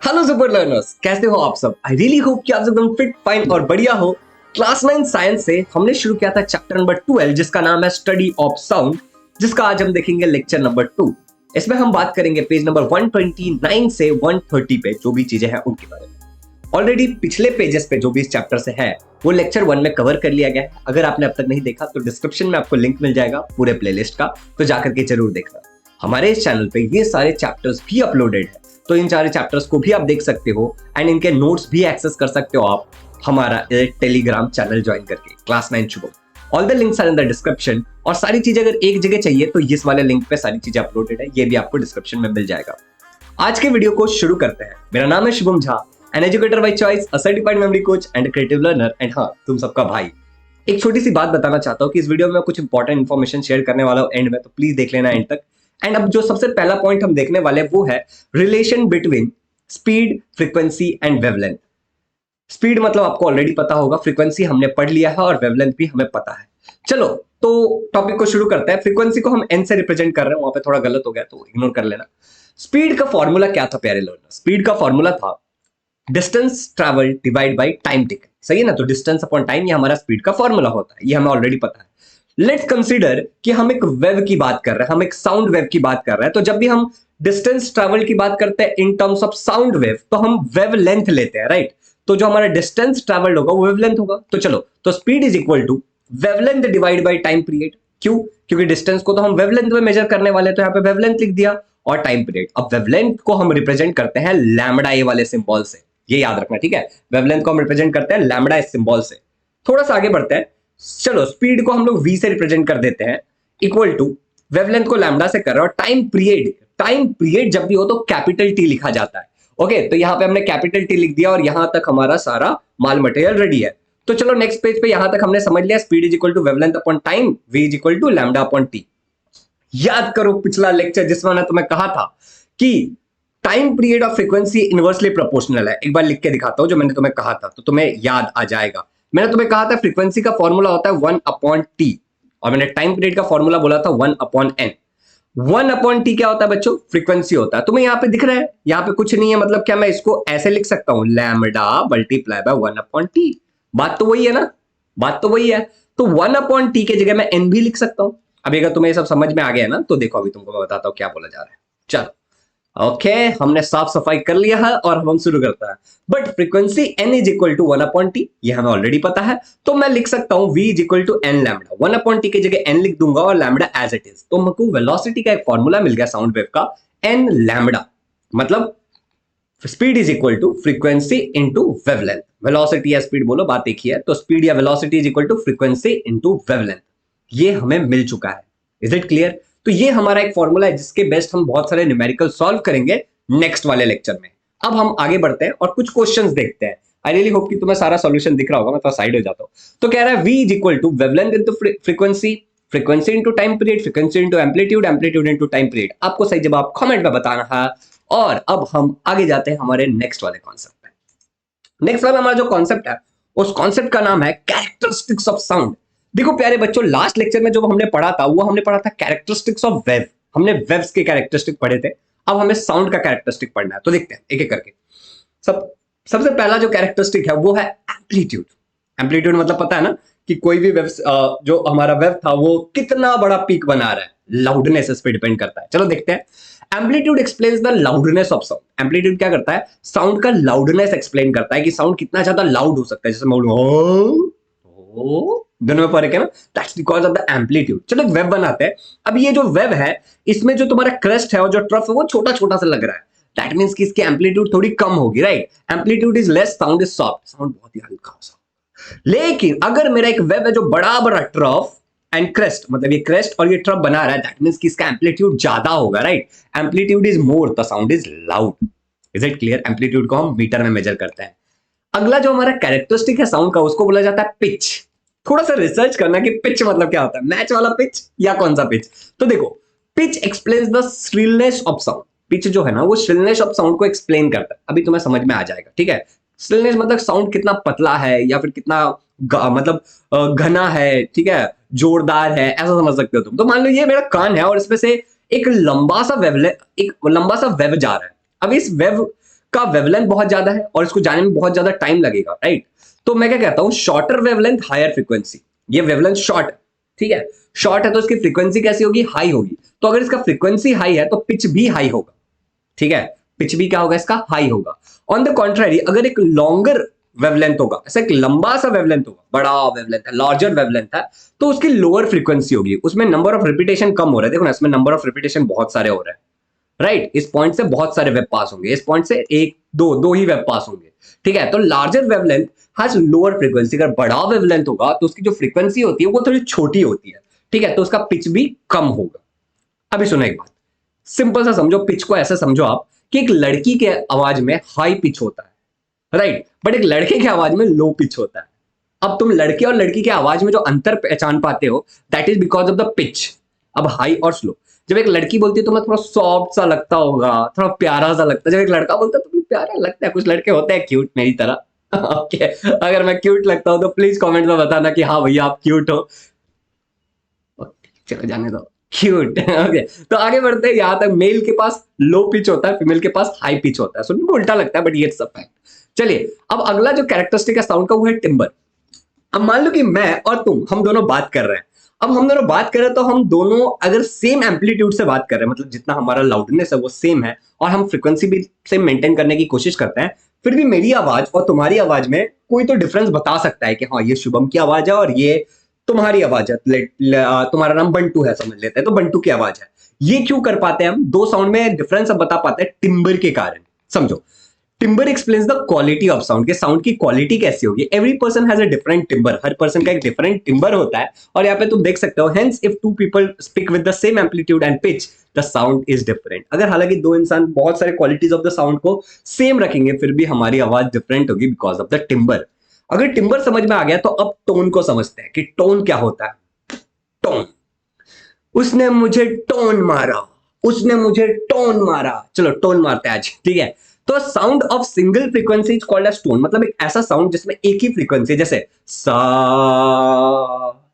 Hello super learners, कैसे हो आप सब। आई रियली होप कि आप एकदम फिट फाइन और बढ़िया हो। क्लास 9 साइंस से हमने शुरू किया था चैप्टर नंबर 12 जिसका नाम है स्टडी ऑफ साउंड, जिसका आज हम देखेंगे लेक्चर नंबर 2। इसमें हम बात करेंगे पेज नंबर 129 से 130 पे जो भी चीजें हैं उनके बारे में। ऑलरेडी पिछले पेजेस पे जो भी इस चैप्टर से है वो लेक्चर 1 में कवर कर लिया गया है। अगर आपने अब तक नहीं देखा तो डिस्क्रिप्शन में आपको लिंक मिल जाएगा पूरे प्लेलिस्ट का, तो जाकर के जरूर देखना। हमारे इस चैनल पे ये सारे चैप्टर्स भी अपलोडेड है, तो इन सारे चैप्टर्स को भी आप देख सकते हो एंड इनके नोट्स भी एक्सेस कर सकते हो आप हमारा टेलीग्राम चैनल ज्वाइन करके, class 9 Shubham. All the links are in the description. और सारी चीजें अगर एक जगह चाहिए तो इस वाले लिंक पे सारी चीजें अपलोडेड है, ये भी आपको डिस्क्रिप्शन में मिल जाएगा। आज के वीडियो को शुरू करते हैं। मेरा नाम है Shubham Jha, an educator by choice, a certified memory coach and creative learner, and हाँ, तुम सबका भाई। एक छोटी सी बात बताना चाहता हूँ कि इस वीडियो में कुछ इंपॉर्टेंट इन्फॉर्मेशन शेयर करने वाला हूँ एंड में, तो प्लीज देख लेना एंड तक। एंड अब जो सबसे पहला पॉइंट हम देखने वाले वो है relation between speed, frequency and wavelength. Speed मतलब आपको ऑलरेडी पता होगा, फ्रीक्वेंसी हमने पढ़ लिया है और वेवलेंथ भी हमें पता है। चलो तो टॉपिक को शुरू करते हैं। फ्रीक्वेंसी को हम एन से रिप्रेजेंट कर रहे हैं, वहां पे थोड़ा गलत हो गया तो इग्नोर कर लेना। स्पीड का फॉर्मूला क्या था प्यारे लर्नर? स्पीड का फॉर्मूला था distance travel divide by time taken. सही है ना? तो डिस्टेंस अपॉन टाइम ये हमारा स्पीड का फॉर्मूला होता है, ये हमें ऑलरेडी पता है। लेट्स कंसीडर कि हम एक वेव की बात कर रहे हैं, हम एक साउंड वेव की बात कर रहे हैं। तो जब भी हम डिस्टेंस ट्रैवल की बात करते हैं in terms of sound wave, तो हम वेव लेंथ लेते हैं, राइट? तो जो हमारा डिस्टेंस ट्रैवल्ड होगा वो वेव लेंथ होगा। तो चलो, तो speed is equal to wavelength divide by time period. क्यों? क्योंकि डिस्टेंस को तो हम वेव लेंथ में मेजर करने वाले, तो यहाँ पे वेव लेंथ लिख दिया और टाइम पीरियड। अब वेव लेंथ को हम रिप्रेजेंट करते हैं लैम्बडा ए वाले सिंबल से, ये याद रखना, ठीक है? वेवलेंथ को हम रिप्रेजेंट करते हैं लैम्बडा इस सिंबल से। थोड़ा सा आगे बढ़ते हैं। चलो, स्पीड को हम लोग v से रिप्रेजेंट कर देते हैं, इक्वल टू वेवलेंथ को लैम्बडा से कर रहे हैं। और टाइम पीरियड जब भी हो तो कैपिटल टी लिखा जाता है। ओके, तो यहां पे हमने कैपिटल टी लिख दिया और यहां तक हमारा सारा माल मटेरियल रेडी है। तो चलो नेक्स्ट पेज पे, यहां तक हमने समझ लिया speed is equal to wavelength upon time, v is equal to lambda upon T. याद करो पिछला लेक्चर जिसमें मैंने तुम्हें कहा था कि time period of frequency inversely proportional है। एक बार लिख के दिखाता हूं जो मैंने तुम्हें कहा था, तो तुम्हें याद आ जाएगा। मैंने तुम्हें कहा था फ्रीक्वेंसी का फॉर्मूला होता है 1 अपॉन टी, और मैंने टाइम पीरियड का फॉर्मूला बोला था 1 अपॉन एन। 1 अपॉन टी क्या होता है बच्चों? फ्रीक्वेंसी होता है। तुम्हें यहाँ पे दिख रहा है, यहाँ पे कुछ नहीं है, मतलब क्या मैं इसको ऐसे लिख सकता हूं, lambda multiply by 1 upon T. बात तो वही है ना? बात तो वही है। तो 1 अपॉन टी के जगह मैं एन भी लिख सकता हूं। अभी अगर तुम्हें ये सब समझ में आ गया ना, तो देखो अभी तुमको मैं बताता हूं क्या बोला जा रहा है। चलो ओके, हमने साफ सफाई कर लिया है और हम शुरू करता है। But frequency n is equal to 1 upon T, ये हमें ऑलरेडी पता है, तो मैं लिख सकता हूं v is equal to N lambda. 1 upon T की जगह n लिख दूंगा और लैम्बडा एज इट इज। तो हमको वेलोसिटी का एक फॉर्मूला मिल गया साउंड वेव का, n लैम्बडा, मतलब speed is equal to frequency into wavelength. Velocity या स्पीड बोलो, बात एक ही है। तो स्पीड या velocity is equal to frequency into wavelength, ये हमें मिल चुका है। Is it clear? तो ये हमारा एक फॉर्मूला है जिसके बेस्ट हम बहुत सारे न्यूमेरिकल सॉल्व करेंगे नेक्स्ट वाले लेक्चर में। अब हम आगे बढ़ते हैं और कुछ क्वेश्चंस देखते हैं। आई रियली होप कि तुम्हें सारा सॉल्यूशन दिख रहा होगा, मैं थोड़ा साइड हो जाता हूं। तो कह रहा है v is equal to wavelength into frequency, frequency into time period, frequency into amplitude, amplitude into time period. आपको सही जवाब कमेंट में बताना है। और अब हम आगे जाते हैं हमारे नेक्स्ट वाले कॉन्सेप्ट पे। नेक्स्ट वाला हमारा जो कॉन्सेप्ट है, उस कॉन्सेप्ट का नाम है कैरेक्टरिस्टिक्स ऑफ साउंड। देखो प्यारे बच्चों, लास्ट लेक्चर में जो हमने पढ़ा था वो हमने पढ़ा था कैरेक्टरिस्टिक्स ऑफ वेव। हमने वेव्स के कैरेक्टरिस्टिक पढ़े थे, अब हमें साउंड का कैरेक्टरिस्टिक पढ़ना है। तो देखते हैं एक एक करके। सबसे पहला जो कैरेक्टरिस्टिक है वो है एम्पलीट्यूड। एम्पलीट्यूड मतलब पता है ना कि कोई भी वेव, जो हमारा वेव था वो कितना बड़ा पीक बना रहा है, लाउडनेस इस पे डिपेंड करता है। चलो देखते हैं। Amplitude explains the loudness of sound. Amplitude क्या करता है? साउंड का लाउडनेस एक्सप्लेन करता है कि साउंड कितना ज्यादा लाउड हो सकता है। जैसे मैं बोलूं दोनों में फर्क है ना, that's because of the amplitude. चलो एक वेव बनाते हैं। अब ये जो वेव है इसमें जो तुम्हारा क्रेस्ट है और जो ट्रफ है वो छोटा छोटा सा लग रहा है, दैट मींस कि इसकी एम्पलीट्यूड थोड़ी कम होगी, right? Amplitude is less, sound is soft, sound बहुत ही हल्का सा। लेकिन अगर मेरा एक वेव है जो बड़ा बड़ा ट्रफ एंड क्रेस्ट, मतलब ये क्रेस्ट और ये ट्रफ बना रहा है, दैट मींस कि इसका एम्पलीट्यूड ज्यादा होगा, right? Amplitude is more, the sound is loud. Is it clear? Amplitude को हम मीटर में मेजर करते हैं। अगला जो हमारा कैरेक्टरिस्टिक है साउंड का, उसको बोला जाता है पिच। थोड़ा सा रिसर्च करना कि पिच मतलब क्या होता है, मैच वाला पिच या कौन सा पिच। तो देखो, pitch explains the shrillness of sound. Pitch जो है ना वो श्रिलनेस ऑफ साउंड को एक्सप्लेन करता है। अभी तुम्हें समझ में आ जाएगा, ठीक है? श्रिलनेस मतलब साउंड कितना पतला है या फिर कितना मतलब घना है, ठीक है, जोरदार है, ऐसा समझ सकते हो तुम। तो मान लो ये मेरा कान है और इसमें से एक लंबा सा वेव जा रहा है। अब इस वेव का वेवलेंथ बहुत ज्यादा है और इसको जाने में बहुत ज्यादा टाइम लगेगा, राइट? तो मैं क्या कहता हूं, शॉर्टर वेवलेंथ हायर फ्रीक्वेंसी। ये वेवलेंथ शॉर्ट, ठीक है, शॉर्ट है तो इसकी फ्रीक्वेंसी कैसी होगी? हाई होगी। तो अगर इसका फ्रीक्वेंसी हाई है तो पिच भी हाई होगा, ठीक है, पिच भी क्या होगा इसका? हाई होगा। ऑन द कॉन्ट्रारी, अगर एक लॉन्गर वेवलेंथ होगा, ऐसा एक लंबा सा वेवलेंथ होगा, बड़ा वेवलेंथ है, लार्जर वेवलेंथ है, तो उसकी लोअर फ्रीक्वेंसी होगी, उसमें नंबर ऑफ रिपीटेशन कम हो रहा है। देखो ना, इसमें नंबर ऑफ रिपीटेशन बहुत सारे हो रहे हैं, राइट? इस पॉइंट से बहुत सारे वेब पास होंगे, इस पॉइंट से एक दो दो ही वेब पास होंगे, ठीक है। तो larger wavelength has lower frequency. अगर बड़ा वेवलेंथ होगा तो उसकी जो फ्रीक्वेंसी होती है वो थोड़ी छोटी होती है, ठीक है, तो उसका पिच भी कम होगा। अभी सुनो एक बात, सिंपल सा समझो, पिच को ऐसा समझो आप कि एक लड़की के आवाज में हाई पिच होता है, राइट, बट एक लड़के की आवाज में लो पिच होता है। अब तुम लड़के और लड़की की आवाज में जो अंतर पहचान पाते हो, that is because of the pitch. अब हाई और स्लो, जब एक लड़की बोलती है तो मैं थोड़ा सॉफ्ट सा लगता होगा, थोड़ा प्यारा सा लगता है। जब एक लड़का बोलता है तो प्यारा लगता है। कुछ लड़के होते हैं क्यूट मेरी तरह ओके अगर मैं क्यूट लगता हूं तो प्लीज कमेंट में बताना कि हाँ भैया आप क्यूट हो। चलो जाने दो, क्यूट ओके। तो आगे बढ़ते हैं, यहां तक मेल के पास लो पिच होता है, फीमेल के पास हाई पिच होता है। सुनने में उल्टा लगता है बट ये सब फैक्ट। चलिए, अब अगला जो कैरेक्टरिस्टिक है साउंड का वो है टिम्बर। अब मान लो कि मैं और तुम, हम दोनों बात कर रहे हैं। अब हम दोनों बात कर रहे हैं तो हम दोनों अगर सेम एम्पलीट्यूड से बात कर रहे हैं, मतलब जितना हमारा लाउडनेस है वो सेम है और हम फ्रीक्वेंसी भी सेम मेंटेन करने की कोशिश करते हैं, फिर भी मेरी आवाज और तुम्हारी आवाज में कोई तो डिफरेंस बता सकता है कि हाँ ये शुभम की आवाज है और ये तुम्हारी आवाज है। तुम्हारा नाम बंटू है समझ लेते हैं, तो बंटू की आवाज है। ये क्यों कर पाते हैं हम? दो साउंड में डिफरेंस अब बता पाते हैं टिम्बर के कारण। समझो, timber explains the quality of sound, के साउंड की क्वालिटी कैसी होगी। Every person has a different timber, her person का एक डिफरेंट टिम्बर होता है। और यहाँ पे तुम देख सकते हो, hence if two people speak with the same amplitude and pitch, the sound is different. अगर हालांकि दो इंसान बहुत सारे क्वालिटीज ऑफ द साउंड को सेम रखेंगे, फिर भी हमारी आवाज डिफरेंट होगी बिकॉज ऑफ द टिम्बर। अगर टिम्बर समझ में आ गया तो अब टोन को समझते हैं कि टोन क्या होता है। टोन, उसने मुझे टोन मारा, उसने मुझे टोन मारा। चलो टोन मारते हैं आज, ठीक है। तो sound of single frequency is called as tone, मतलब एक ऐसा साउंड जिसमें एक ही फ्रीक्वेंसी, जैसे सा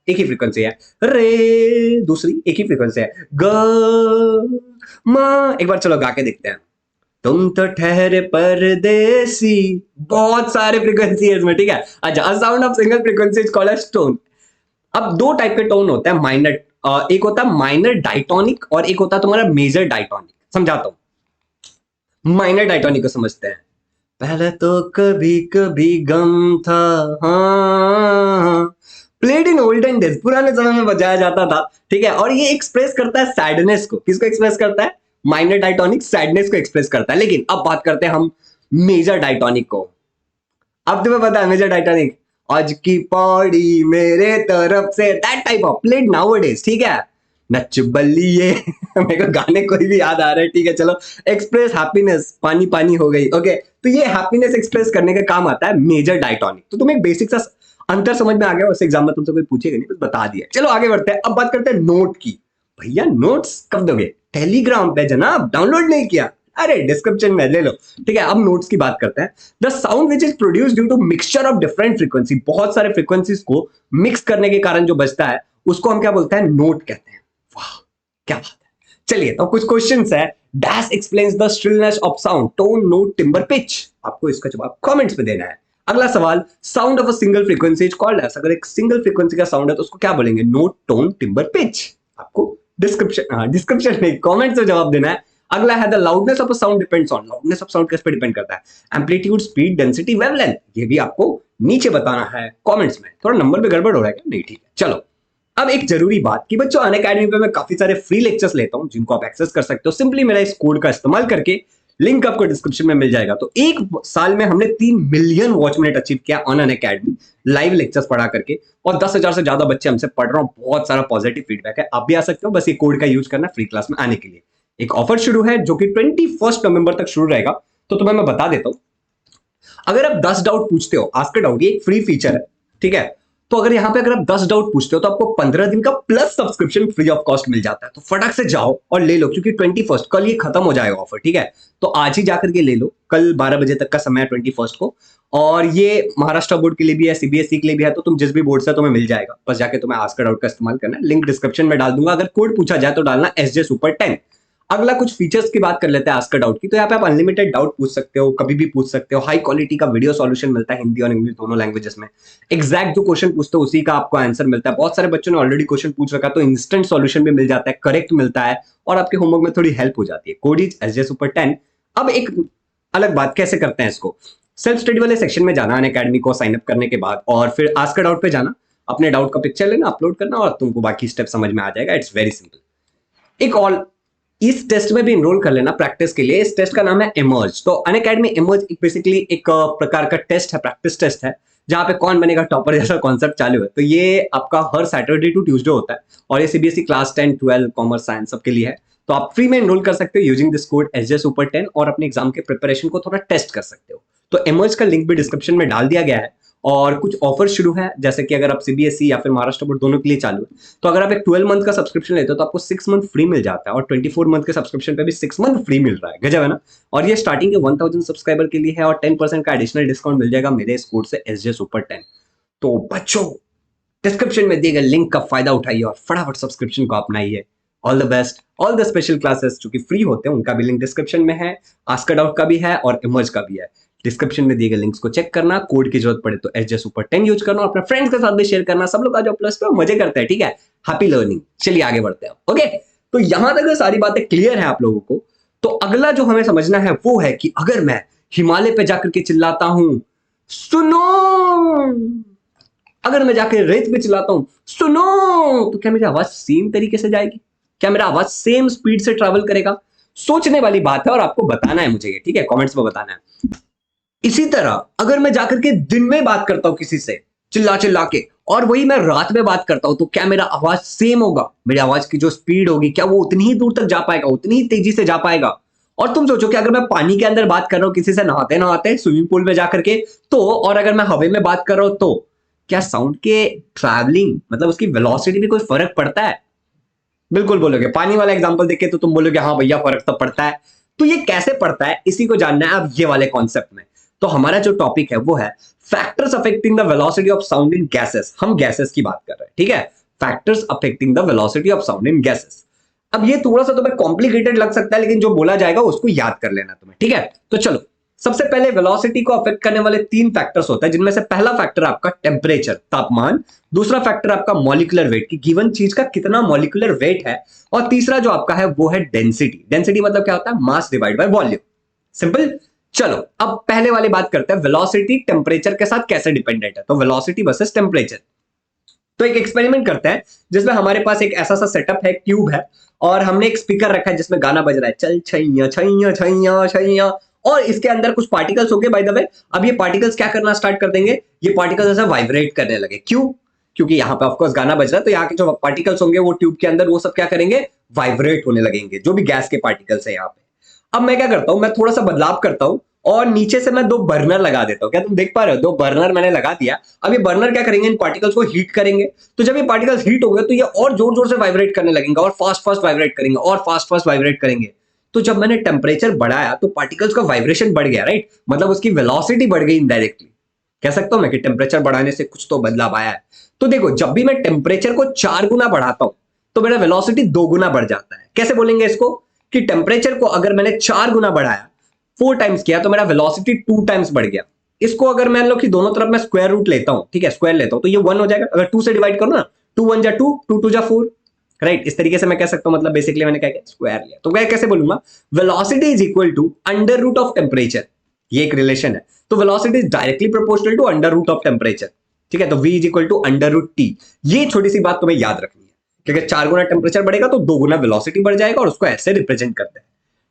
एक ही फ्रीक्वेंसी है, रे दूसरी एक ही फ्रीक्वेंसी है, ग मा। एक बार चलो गा के देखते हैं। तुम तो ठहरे परदेसी, बहुत सारे फ्रीक्वेंसी है इसमें, ठीक है। अच्छा, sound of single frequency is called as tone. अब दो टाइप के टोन होते हैं माइनर, एक होता है माइनर डाइटोनिक और एक होता है तुम्हारा मेजर डाइटोनिक। समझाता हूं, माइनर डाइटोनिक को समझते हैं। पहले तो कभी कभी गम था, हाँ, प्लेड इन ओल्डन डेज, पुराने समय में बजाया जाता था, ठीक है। और ये एक्सप्रेस करता है सैडनेस को। किसको एक्सप्रेस करता है? माइनर डाइटोनिक सैडनेस को एक्सप्रेस करता है। लेकिन अब बात करते हैं हम मेजर डाइटोनिक को। अब तुम्हें पता है मेजर डाइटोनिक, आज की पौड़ी मेरे तरफ से, that type of played nowadays, ठीक है। नच बल्लिए मेरे को गाने कोई भी याद आ रहा है, ठीक है। चलो, एक्सप्रेस हैप्पीनेस, पानी पानी हो गई, ओके। तो ये हैप्पीनेस एक्सप्रेस करने का काम आता है मेजर डाइटोनिक। तो तुम्हें एक बेसिक सा अंतर समझ में आ गया, वैसे एग्जाम में तुमसे कोई पूछेगा नहीं, बस बता दिया। चलो आगे बढ़ते हैं, अब बात करते हैं नोट की। भैया नोट्स कब दोगे? टेलीग्राम पे जनाब, डाउनलोड नहीं किया? अरे डिस्क्रिप्शन में ले लो, ठीक है। अब नोट्स की बात करते हैं। The sound which is produced due to mixture of different frequency, बहुत सारे फ्रीक्वेंसीज को मिक्स करने के कारण जो बचता है उसको हम क्या बोलते हैं? नोट कहते हैं। वाह क्या बात है। चलिए, तो कुछ क्वेश्चंस है। Dash explains the shrillness of sound, tone, note, timbre, pitch. आपको इसका जवाब कमेंट्स में देना है। अगला सवाल, sound of a single frequency is called as, अगर एक सिंगल फ्रीक्वेंसी का साउंड है तो उसको क्या बोलेंगे? Note, tone, timber, pitch. आपको डिस्क्रिप्शन में कमेंट से जवाब देना है। अगला है the loudness of a sound depends on, loudness of sound किस पे डिपेंड करता है? Amplitude, speed, density, wavelength. ये भी आपको नीचे बताना है कमेंट्स में। थोड़ा नंबर में गड़बड़ हो रहा है क्या? नहीं, ठीक है। चलो, अब एक जरूरी बात कि बच्चों, अनअकैडमी पे मैं काफी सारे फ्री लेक्चर्स लेता हूं जिनको आप एक्सेस कर सकते हो सिंपली मेरा इस कोड का इस्तेमाल करके। लिंक आपको डिस्क्रिप्शन में मिल जाएगा। तो एक साल में हमने 3 मिलियन वॉच मिनट अचीव किया ऑन अनअकैडमी, लाइव लेक्चर्स पढ़ा करके, और 10,000 से ज्यादा बच्चे हमसे पढ़ रहे हो। बहुत सारा पॉजिटिव फीडबैक है। आप भी आ सकते हो, बस ये कोड का यूज करना फ्री क्लास में आने के लिए। एक ऑफर शुरू है जो कि 21 नवंबर तक शुरू रहेगा। तो तुम्हें मैं बता देता हूं, अगर आप 10 डाउट पूछते हो, आस्क डाउट, ये एक फ्री फीचर है, ठीक है। तो अगर यहां पे अगर आप 10 डाउट पूछते हो तो आपको 15 दिन का plus subscription free of cost मिल जाता है। तो फटाक से जाओ और ले लो, क्योंकि 21 कल ये खत्म हो जाएगा ऑफर, ठीक है। तो आज ही जाकर के ले लो, कल 12 बजे तक का समय है 21 को। और ये महाराष्ट्र बोर्ड के लिए भी है, सीबीएसई के लिए भी है, तो तुम जिस भी बोर्ड से तुम्हें मिल जाएगा। बस जाके तुम्हें आस्क डाउट का इस्तेमाल करना है। लिंक डिस्क्रिप्शन में डाल दूंगा। अगर कोड पूछा जाए तो डालना SJ Super 10। अगला कुछ फीचर्स की बात कर लेते हैं आस्क डाउट की। तो यहाँ पे आप अनलिमिटेड डाउट पूछ सकते हो, कभी भी पूछ सकते हो। हाई क्वालिटी का वीडियो सॉल्यूशन मिलता है हिंदी और इंग्लिश दोनों लैंग्वेजेस में। एग्जैक्ट जो क्वेश्चन पूछते हो उसी का आपको आंसर मिलता है। बहुत सारे बच्चों ने ऑलरेडी क्वेश्चन पूछ रखा है तो इंस्टेंट सॉल्यूशन भी मिल जाता है, करेक्ट मिलता है और आपके होमवर्क में थोड़ी हेल्प हो जाती है। Codies SJ super 10। अब एक अलग बात, कैसे करते हैं इसको। सेल्फ स्टडी वाले सेक्शन में जाना अनअकैडमी को साइन अप करने के बाद, और फिर आस्क डाउट पे जाना, अपने डाउट का पिक्चर लेना, अपलोड करना और तुमको बाकी स्टेप समझ में आ जाएगा। It's very simple. एक और इस टेस्ट में भी इनरोल कर लेना प्रैक्टिस के लिए। इस टेस्ट का नाम है इमर्ज। तो अनअकैडमी इमर्ज बेसिकली एक प्रकार का टेस्ट है, प्रैक्टिस टेस्ट है, जहां पे कौन बनेगा टॉपर जैसा कॉन्सेप्ट चालू है। तो ये आपका हर सैटरडे टू ट्यूसडे होता है और ये सीबीएसई क्लास 10, 12, कॉमर्स, साइंस सबके लिए है। तो आप फ्री में इनरोल कर सकते हो using this code SJ super 10 और अपने एग्जाम के प्रिपरेशन को थोड़ा टेस्ट कर सकते हो। तो इमर्ज का लिंक भी डिस्क्रिप्शन में डाल दिया गया है। और कुछ ऑफर शुरू है, जैसे कि अगर आप सीबीएसई या फिर महाराष्ट्र बोर्ड दोनों के लिए चालू है, तो अगर आप एक 12 मंथ का सब्सक्रिप्शन लेते हो तो आपको 6 मंथ फ्री मिल जाता है और 24 मंथ के सब्सक्रिप्शन पे भी 6 मंथ फ्री मिल रहा है। गजब है ना। और ये स्टार्टिंग के 1000 सब्सक्राइबर के लिए है और 10% का एडिशनल डिस्काउंट मिल जाएगा मेरे इस कोड से एसजे सुपर 10। तो बच्चों, डिस्क्रिप्शन में दिए गए लिंक का फायदा उठाइए और फटाफट सब्सक्रिप्शन को अपनाइए। All the best. All the special classes जो कि फ्री होते हैं उनका भी लिंक डिस्क्रिप्शन में है, आस्क आउट का भी है और इमर्ज का भी है। डिस्क्रिप्शन में दिए गए लिंक्स को चेक करना, कोड की जरूरत पड़े तो एसजे सुपर 10 यूज करना, अपने फ्रेंड्स के साथ भी शेयर करना। सब लोग आज प्लस पे मजे करते हैं, ठीक है। Happy learning. चलिए आगे बढ़ते हैं। ओके, तो यहां तक सारी बातें क्लियर है आप लोगों को। तो अगला जो हमें समझना है वो है कि अगर मैं हिमालय पे जाकर के चिल्लाता हूं सुनो, अगर मैं जाकर रेत पे चिल्लाता हूं सुनो, तो क्या मेरी आवाज सेम तरीके से जाएगी? क्या मेरा आवाज सेम स्पीड से ट्रैवल करेगा? सोचने वाली बात है और आपको बताना है मुझे ये, ठीक है, कमेंट्स में बताना है। इसी तरह अगर मैं जाकर के दिन में बात करता हूं किसी से चिल्ला चिल्ला के, और वही मैं रात में बात करता हूं, तो क्या मेरा आवाज सेम होगा? मेरी आवाज की जो स्पीड होगी क्या वो उतनी ही दूर तक जा पाएगा, उतनी ही तेजी से जा पाएगा? और तुम सोचो कि अगर मैं पानी के अंदर बात कर रहा हूं किसी से नहाते नहाते स्विमिंग पूल में जाकर के, तो और अगर मैं हवा में बात कर रहा हूं, तो क्या साउंड के ट्रैवलिंग मतलब उसकी वेलोसिटी में कोई फर्क पड़ता है? बिल्कुल बोलोगे। पानी वाला एग्जांपल देख के तो तुम बोलोगे हाँ भैया फर्क तो पड़ता है। तो ये कैसे पड़ता है इसी को जानना है अब ये वाले कॉन्सेप्ट में। तो हमारा जो टॉपिक है वो है factors affecting the velocity of sound in gases. हम गैसेस की बात कर रहे हैं, ठीक है। Factors affecting the velocity of sound in gases. अब ये थोड़ा सा तुम्हें कॉम्प्लिकेटेड लग सकता है, लेकिन जो बोला जाएगा उसको याद कर लेना तुम्हें, ठीक है। तो चलो, सबसे पहले वेलोसिटी को अफेक्ट करने वाले 3 फैक्टर्स होता है, जिनमें से पहला फैक्टर आपका टेम्परेचर, तापमान, दूसरा फैक्टर आपका मॉलिक्यूलर वेट की गिवन चीज का कितना मॉलिक्यूलर वेट है, और तीसरा जो आपका है वो है डेंसिटी। डेंसिटी मतलब क्या होता है? Mass divide by volume. Simple. चलो अब पहले वाली बात करते हैं, वेलोसिटी टेम्परेचर के साथ कैसे डिपेंडेंट है। तो वेलोसिटी वर्सेस टेम्परेचर। तो एक एक्सपेरिमेंट करते हैं जिसमें हमारे पास एक ऐसा सा सेटअप है, ट्यूब है, और हमने एक स्पीकर रखा है जिसमें गाना बज रहा है, चल छैया छैया छैया छैया, और इसके अंदर कुछ पार्टिकल्स होंगे बाय द वे। अब ये पार्टिकल्स क्या करना स्टार्ट कर देंगे? ये पार्टिकल्स ऐसा वाइब्रेट करने लगे। क्यों? क्योंकि यहाँ पे ऑफकोर्स गाना बज रहा है, तो यहाँ के जो पार्टिकल्स होंगे वो ट्यूब के अंदर वो सब क्या करेंगे? वाइब्रेट होने लगेंगे, जो भी गैस के पार्टिकल्स है यहाँ पे। अब मैं क्या करता हूं, मैं थोड़ा सा बदलाव करता हूं और नीचे से मैं 2 बर्नर लगा देता हूं। क्या तुम देख पा रहे हो? 2 बर्नर मैंने लगा दिया। अब ये बर्नर क्या करेंगे? इन पार्टिकल्स को हीट करेंगे। तो जब ये पार्टिकल्स हीट होंगे तो ये और जोर जोर से वाइब्रेट करने लगेंगे और फास्ट फास्ट वाइब्रेट करेंगे और फास्ट फास्ट वाइब्रेट करेंगे। तो जब मैंने टेम्परेचर बढ़ाया तो पार्टिकल्स का वाइब्रेशन बढ़ गया, राइट। मतलब उसकी वेलोसिटी बढ़ गई इनडायरेक्टली। कह सकता हूं मैं कि टेम्परेचर बढ़ाने से कुछ तो बदलाव आया है। तो देखो, जब भी मैं टेम्परेचर को 4 गुना बढ़ाता हूं तो मेरा वेलोसिटी 2 गुना बढ़ जाता है। कैसे बोलेंगे इसको? कि टेम्परेचर को अगर मैंने 4 गुना बढ़ाया, 4 टाइम्स किया, तो मेरा वेलोसिटी 2 टाइम्स बढ़ गया। इसको अगर मान लो कि दोनों तरफ मैं स्क्वायर रूट लेता हूं, ठीक है, स्क्वायर लेता हूं, तो ये 1 हो जाएगा। अगर 2 से डिवाइड करो ना, 2 1 जा 2, 2 2 जा 4, राइट। इस तरीके से मैं कह सकता हूं, मतलब बेसिकली मैंने क्या किया? स्क्वायर लिया। तो मैं कैसे बोलूंगा? Velocity is equal to under root of temperature. ये एक रिलेशन है। तो velocity is directly proportional to under root of temperature, ठीक है। तो v is equal to under root T. ये छोटी सी बात तुम्हें याद रखनी है, क्योंकि 4 गुना टेम्परेचर बढ़ेगा तो 2 गुना वेलोसिटी बढ़ जाएगा, और उसको ऐसे रिप्रेजेंट करते हैं।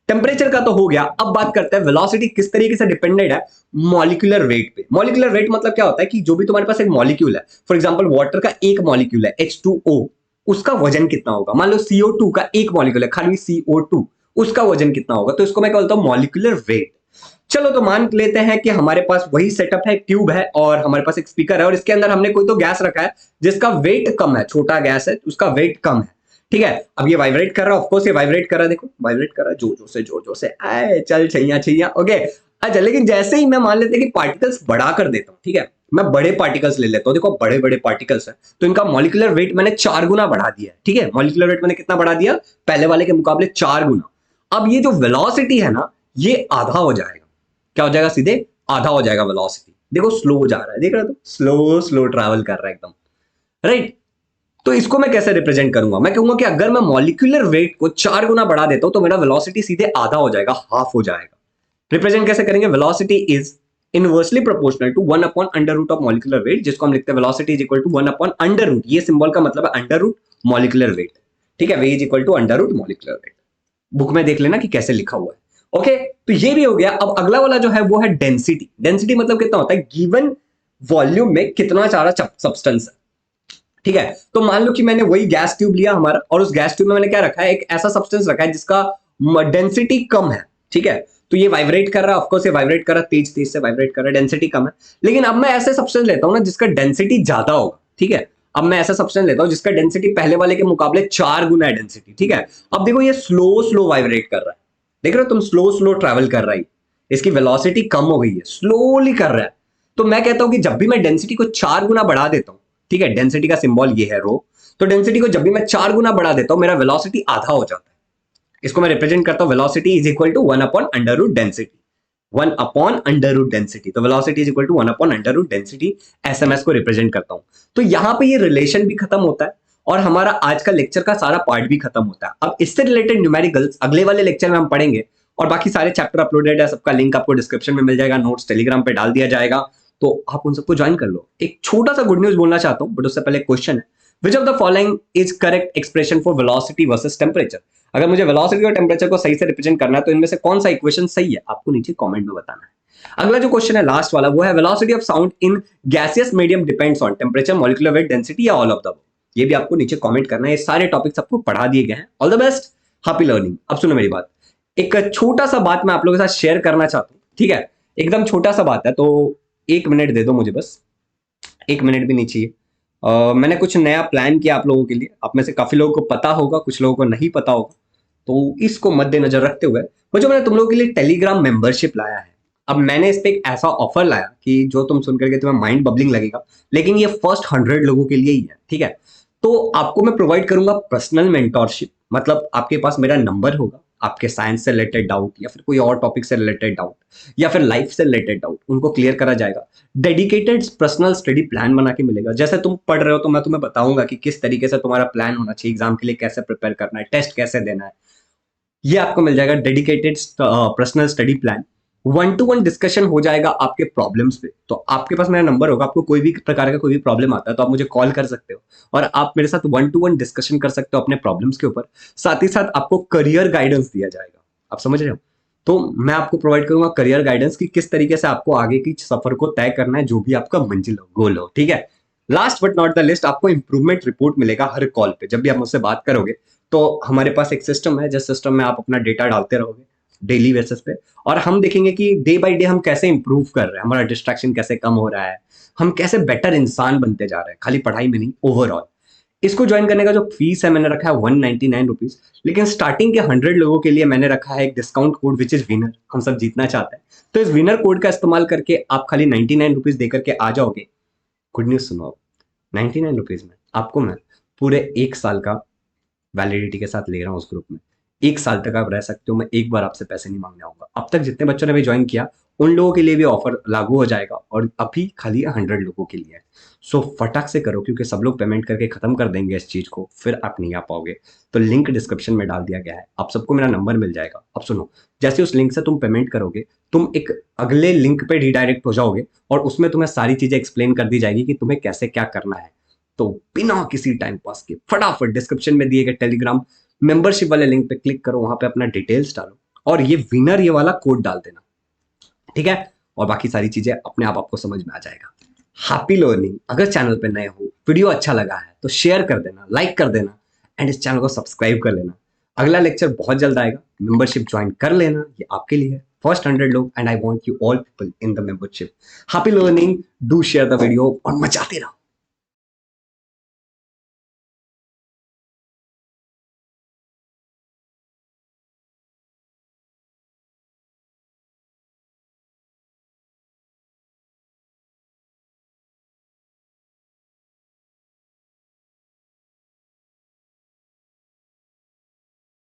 टेम्परेचर का तो हो गया। अब बात करते हैं वेलोसिटी किस तरीके से डिपेंडेंट है मॉलिक्यूलर वेट पे। मॉलिक्यूलर वेट मतलब क्या होता है कि जो भी तुम्हारे पास एक मॉलिक्यूल है, फॉर एग्जांपल वाटर का एक मॉलिक्यूल है H2O, उसका वजन कितना होगा? मान लो CO2 का एक मॉलिक्यूल है, खाली CO2, उसका वजन कितना होगा? तो इसको मैं क्या बोलता हूं? Molecular weight. चलो तो मान लेते हैं कि हमारे पास वही सेटअप है, एक ट्यूब है और हमारे पास एक स्पीकर है, और इसके अंदर हमने कोई तो गैस रखा है जिसका वेट कम है, छोटा गैस है, उसका वेट कम है, ठीक है। अब ये वाइब्रेट कर रहा है, ऑफकोर्स ये वाइब्रेट कर रहा है, देखो वाइब्रेट कर रहा है जोर जोर से आए चल छैया छैया, ओके। अच्छा, लेकिन जैसे ही मैं मान लेते हैं कि पार्टिकल्स बढ़ा कर देता हूं, ठीक है, मैं बड़े पार्टिकल्स ले लेता हूं, देखो बड़े बड़े पार्टिकल्स हैं, तो इनका मॉलिक्यूलर वेट मैंने 4 गुना बढ़ा दिया है, ठीक है। मॉलिक्यूलर वेट मैंने कितना बढ़ा दिया? पहले वाले के मुकाबले 4 गुना। अब ये जो वेलोसिटी है ना, ये आधा हो जाएगा। क्या हो जाएगा? सीधे आधा हो जाएगा वेलोसिटी। देखो स्लो जा रहा है, देख रहे हो? तो स्लो स्लो ट्रैवल कर रहा है एकदम, राइट? तो इसको मैं कैसे रिप्रेजेंट करूंगा? मैं कहूंगा कि अगर मैं मॉलिक्यूलर वेट को 4 गुना बढ़ा देता हूं तो मेरा वेलोसिटी सीधे आधा हो जाएगा, हाफ हो जाएगा। रिप्रेजेंट कैसे करेंगे? Velocity is inversely proportional to 1 upon under root of molecular weight, जिसको हम लिखते हैं velocity is equal to 1 upon under root, ये सिंबल का मतलब है अंडर रूट मॉलिक्यूलर वेट, ठीक है? V is equal to under root molecular weight. Book में देख लेना कि कैसे लिखा हुआ है। ओके, तो ये भी हो गया। अब अगला वाला जो है वो है डेंसिटी। डेंसिटी मतलब कितना होता है? गिवन वॉल्यूम में कितना सारा सब्सटेंस है, ठीक है? तो मान लो कि मैंने वही गैस ट्यूब लिया हमारा, और उस गैस ट्यूब में मैंने क्या रखा है? एक ऐसा सब्सटेंस रखा है जिसका डेंसिटी कम है, ठीक है? तो ये वाइब्रेट कर रहा है, ऑफकोर्स ये वाइब्रेट कर रहा है, तेज तेज से वाइब्रेट कर रहा है, डेंसिटी कम है। लेकिन अब मैं ऐसे सब्सटेंस लेता हूं ना जिसका डेंसिटी ज्यादा होगा, ठीक है? अब मैं ऐसा सब्सटेंस लेता हूं जिसका डेंसिटी पहले वाले के मुकाबले 4 गुना है डेंसिटी, ठीक है? अब देखो ये स्लो स्लो वाइब्रेट कर रहा है, देख रहे हो तुम? स्लो स्लो ट्रैवल कर रहा है, इसकी वेलोसिटी कम हो गई है, स्लोली कर रहा है। तो मैं कहता हूं कि जब भी मैं डेंसिटी को 4 गुना बढ़ा देता हूं, ठीक है? डेंसिटी का सिंबल ये है रो, तो डेंसिटी को जब भी मैं 4 गुना बढ़ा देता हूं मेरा वेलोसिटी आधा हो जाता है। इसको मैं रिप्रेजेंट करता हूं, velocity is equal to 1 upon under root density, 1 upon under root density. तो velocity is equal to 1 upon under root density, SMS को रिप्रेजेंट करता हूं। तो यहां पे ये रिलेशन भी खत्म होता है और हमारा आज का लेक्चर का सारा पार्ट भी खत्म होता है। अब इससे रिलेटेड न्यूमेरिकल्स अगले वाले लेक्चर में हम पढ़ेंगे, और बाकी सारे चैप्टर अपलोडेड है, सबका लिंक आपको डिस्क्रिप्शन में मिल जाएगा, नोट्स टेलीग्राम पे डाल दिया जाएगा, तो आप उन सबको ज्वाइन कर लो। एक छोटा सा गुड न्यूज बोलना चाहता हूं, बट उससे पहले क्वेश्चन है, which of the following is correct expression for velocity versus temperature? अगर मुझे वेलोसिटी और टेम्परेचर को सही से रिप्रेजेंट करना है तो इनमें से कौन सा इक्वेशन सही है, आपको नीचे कमेंट में बताना है। अगला जो क्वेश्चन है लास्ट वाला, वो है velocity of sound in gaseous medium depends on temperature, molecular weight, density या ऑल ऑफ द। ये भी आपको नीचे कमेंट करना है। ये सारे टॉपिक्स आपको पढ़ा दिए गए हैं। All the best, happy learning. अब सुनो मेरी बात, एक छोटा सा बात मैं आप लोगों के साथ शेयर करना चाहता हूँ, ठीक है? एकदम छोटा सा बात है, तो 1 मिनट दे दो मुझे, बस 1 मिनट भी नहीं चाहिए। मैंने कुछ नया प्लान किया आप लोगों के लिए। आप में से काफी लोगों को पता होगा, कुछ लोगों को नहीं पता होगा, तो इसको मद्देनजर रखते हुए वो जो मैंने तुम लोगों के लिए टेलीग्राम मेंबरशिप लाया है। अब मैंने इस पे एक ऐसा ऑफर लाया कि जो तुम सुन करके तुम्हें माइंड बबलिंग लगेगा, लेकिन ये फर्स्ट 100 लोगों के लिए ही है, ठीक है? तो आपको मैं प्रोवाइड करूंगा पर्सनल मेंटोरशिप, मतलब आपके पास मेरा नंबर होगा, आपके साइंस से रिलेटेड डाउट या फिर कोई और टॉपिक से रिलेटेड डाउट या फिर लाइफ से रिलेटेड डाउट, उनको क्लियर करा जाएगा। डेडिकेटेड पर्सनल स्टडी प्लान बना के मिलेगा। जैसे तुम पढ़ रहे हो तो मैं तुम्हें बताऊंगा कि किस तरीके से तुम्हारा प्लान होना चाहिए, एग्जाम के लिए कैसे प्रिपेयर करना है, टेस्ट कैसे देना है, ये आपको मिल जाएगा। Dedicated personal study plan, 1-to-1 discussion हो जाएगा आपके प्रॉब्लम्स पे। तो आपके पास मेरा नंबर होगा, आपको कोई भी प्रकार का कोई भी प्रॉब्लम आता है तो आप मुझे कॉल कर सकते हो और आप मेरे साथ 1-to-1 डिस्कशन कर सकते हो अपने प्रॉब्लम्स के ऊपर। साथ ही साथ आपको करियर गाइडेंस दिया जाएगा। आप समझ रहे हो? तो मैं आपको प्रोवाइड करूंगा करियर गाइडेंस की किस तरीके से आपको आगे की सफर को तय करना है, जो भी आपका मंजिल हो, गोल हो, ठीक है? Last but not the list, आपको इंप्रूवमेंट रिपोर्ट मिलेगा हर कॉल पे। जब भी आप मुझसे बात करोगे तो हमारे पास एक सिस्टम है, जिस सिस्टम में आप अपना डेटा डालते रहोगे डेली बेसिस पे, और हम देखेंगे कि डे बाय डे हम कैसे इंप्रूव कर रहे हैं, हमारा डिस्ट्रैक्शन कैसे कम हो रहा है, हम कैसे बेटर इंसान बनते जा रहे हैं, खाली पढ़ाई में नहीं, ओवरऑल। इसको ज्वाइन करने का जो फीस है मैंने रखा है 199 रुपीज, लेकिन स्टार्टिंग के 100 लोगों के लिए मैंने रखा है एक discount code which is winner. हम सब जीतना चाहते हैं, तो इस विनर कोड का इस्तेमाल करके आप खाली 99 रुपीज देकर के आ जाओगे। गुड न्यूज सुनो, 99 रुपीज में आपको मैं पूरे 1 साल का वैलिडिटी के साथ ले रहा हूँ उस ग्रुप में। 1 साल तक आप रह सकते हो, मैं एक बार आपसे पैसे नहीं मांगने आऊंगा। अब तक जितने बच्चों ने भी ज्वाइन किया उन लोगों के लिए भी ऑफर लागू हो जाएगा, और अभी खाली 100 लोगों के लिए है। सो फटाक से करो, क्योंकि सब लोग पेमेंट करके खत्म कर देंगे इस चीज को, फिर आप नहीं आ पाओगे। तो लिंक डिस्क्रिप्शन में डाल दिया गया है, आप सबको मेरा नंबर मिल जाएगा। अब सुनो, जैसे उस लिंक से तुम पेमेंट करोगे, तुम एक अगले लिंक पे रिडायरेक्ट हो जाओगे और उसमें तुम्हें सारी चीजें एक्सप्लेन कर दी जाएगी कि तुम्हें कैसे क्या करना है। तो बिना किसी टाइम पास के फटाफट डिस्क्रिप्शन में दिए गए टेलीग्राम मेंबरशिप वाले लिंक पे क्लिक करो, वहां पे अपना डिटेल्स डालो और ये विनर ये वाला कोड डाल देना, ठीक है? और बाकी सारी चीजें अपने आप आपको समझ में आ जाएगा। Happy learning. अगर चैनल पे नए हो, वीडियो अच्छा लगा है तो शेयर कर देना, लाइक कर देना, एंड इस चैनल को सब्सक्राइब कर लेना। अगला लेक्चर बहुत जल्द आएगा, मेंबरशिप ज्वाइन कर लेना, ये आपके लिए है। फर्स्ट 100 लोग, and I want you all people in the membership. Happy learning, do share the video और मचाते रहो।